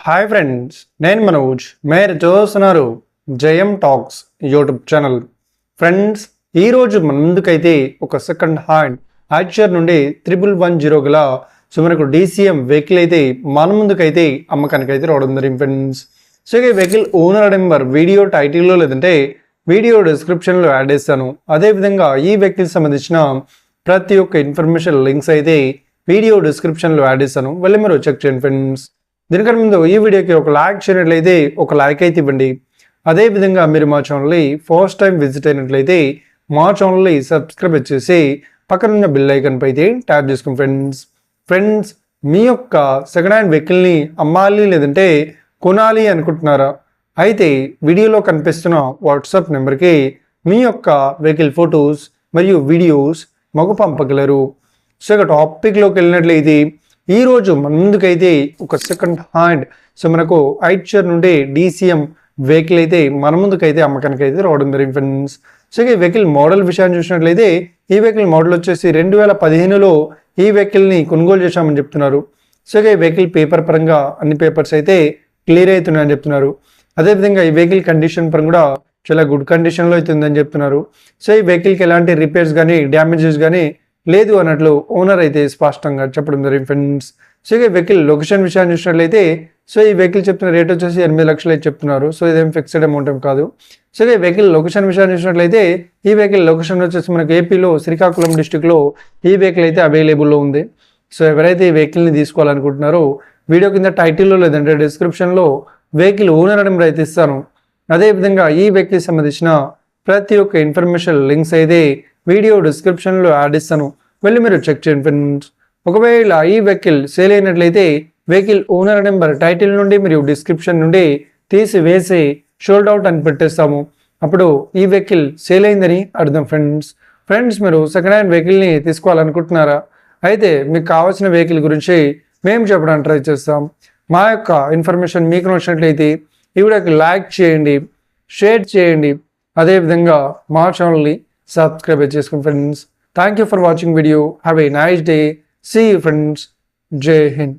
Hi friends, నేను మనోజ్. మీరు చూస్తున్నారు జయం టాక్స్ యూట్యూబ్ ఛానల్. ఫ్రెండ్స్, ఈరోజు మన ముందుకైతే ఒక సెకండ్ హ్యాండ్ ఐచర్ నుండి 1110 గల మనకు DCM వెహికల్ అయితే మన ముందుకైతే అమ్మకానికి అయితే రావడం జరిగింది ఫ్రెండ్స్. సో ఈ వెహికల్ ఓనర్ నెంబర్ వీడియో టైటిల్లో లేదంటే వీడియో డిస్క్రిప్షన్లో యాడ్ చేస్తాను. అదేవిధంగా ఈ వెహికల్కి సంబంధించిన ప్రతి ఒక్క ఇన్ఫర్మేషన్ లింక్స్ అయితే వీడియో డిస్క్రిప్షన్లో యాడ్ చేస్తాను, వెళ్ళి మీరు చెక్ చేయండి ఫ్రెండ్స్. దీనికన్నా ముందు ఈ వీడియోకి ఒక లైక్ చేయనట్లయితే ఒక లైక్ అయితే ఇవ్వండి. అదేవిధంగా మీరు మా ఛానల్ని ఫస్ట్ టైం విజిట్ అయినట్లయితే మా ఛానల్ని సబ్స్క్రైబ్ చేసి పక్కనున్న బిల్ ఐకాన్ పై అయితే ట్యాప్ చేసుకోండి ఫ్రెండ్స్. మీ యొక్క సెకండ్ హ్యాండ్ వెహికల్ని అమ్మాలి లేదంటే కొనాలి అనుకుంటున్నారా? అయితే వీడియోలో కనిపిస్తున్న వాట్సాప్ నెంబర్కి మీ యొక్క వెహికల్ ఫొటోస్ మరియు వీడియోస్ మాకు పంపగలరు. సో ఇక టాపిక్లోకి వెళ్ళినట్లయితే ఈరోజు మన ముందుకైతే ఒక సెకండ్ హ్యాండ్ మనకు ఐచర్ నుండి DCM వెహికల్ అయితే మన ముందుకైతే అమ్మకానికి అయితే రావడం జరిగింది ఫ్రెండ్స్. సో ఈ వెహికల్ మోడల్ విషయాన్ని చూసినట్లయితే ఈ వెహికల్ మోడల్ వచ్చేసి 2015లో ఈ వెహికల్ని కొనుగోలు చేశామని చెప్తున్నారు. సో ఈ వెహికల్ పేపర్ పరంగా అన్ని పేపర్స్ అయితే క్లియర్ అవుతున్నాయని చెప్తున్నారు. అదేవిధంగా ఈ వెహికల్ కండిషన్ పరంగా కూడా చాలా గుడ్ కండిషన్లో అయితే ఉందని చెప్తున్నారు. సో ఈ వెహికల్కి ఎలాంటి రిపేర్స్ కానీ డ్యామేజెస్ కానీ లేదు అన్నట్లు ఓనర్ అయితే స్పష్టంగా చెప్పడం జరిగింది ఫ్రెండ్స్. సో ఈ వెహికల్ లొకేషన్ విషయాన్ని చూసినట్లయితే సో ఈ వెహికల్ చెప్తున్న రేట్ వచ్చేసి 8 లక్షలు అయితే చెప్తున్నారు. సో ఇదేం ఫిక్స్డ్ అమౌంట్ ఏం కాదు. సో ఈ వెహికల్ లొకేషన్ విషయాన్ని చూసినట్లయితే ఈ వెహికల్ లొకేషన్ వచ్చేసి మనకు ఏపీలో శ్రీకాకుళం డిస్టిక్లో ఈ వెహికల్ అయితే అవైలబుల్లో ఉంది. సో ఎవరైతే ఈ వెహికల్ని తీసుకోవాలనుకుంటున్నారో వీడియో కింద టైటిల్లో లేదంటే డిస్క్రిప్షన్లో వెహికల్ ఓనర్ నెంబర్ అయితే ఇస్తాను. అదేవిధంగా ఈ వెహికల్కి సంబంధించిన ప్రతి ఒక్క ఇన్ఫర్మేషన్ లింక్స్ అయితే వీడియో డిస్క్రిప్షన్లో యాడ్ ఇస్తాను, వెళ్ళి మీరు చెక్ చేయండి ఫ్రెండ్స్. ఒకవేళ ఈ వెహికల్ సేల్ అయినట్లయితే వెహికల్ ఓనర్ నెంబర్ టైటిల్ నుండి మరియు డిస్క్రిప్షన్ నుండి తీసివేసి షోల్డ్ అవుట్ అని పెట్టేస్తాము. అప్పుడు ఈ వెహికల్ సేల్ అయిందని అర్థం ఫ్రెండ్స్. మీరు సెకండ్ హ్యాండ్ వెహికల్ని తీసుకోవాలనుకుంటున్నారా? అయితే మీకు కావాల్సిన వెహికల్ గురించి మేము చెప్పడానికి ట్రై చేస్తాం. మా యొక్క ఇన్ఫర్మేషన్ మీకు నచ్చినట్లయితే ఈ వీడియోకి లైక్ చేయండి, షేర్ చేయండి, అదేవిధంగా మా ఛానల్ని సబ్స్క్రైబ్ చేసుకోండి friends. Thank you for watching video. Have a nice day. See you friends. Jai Hind.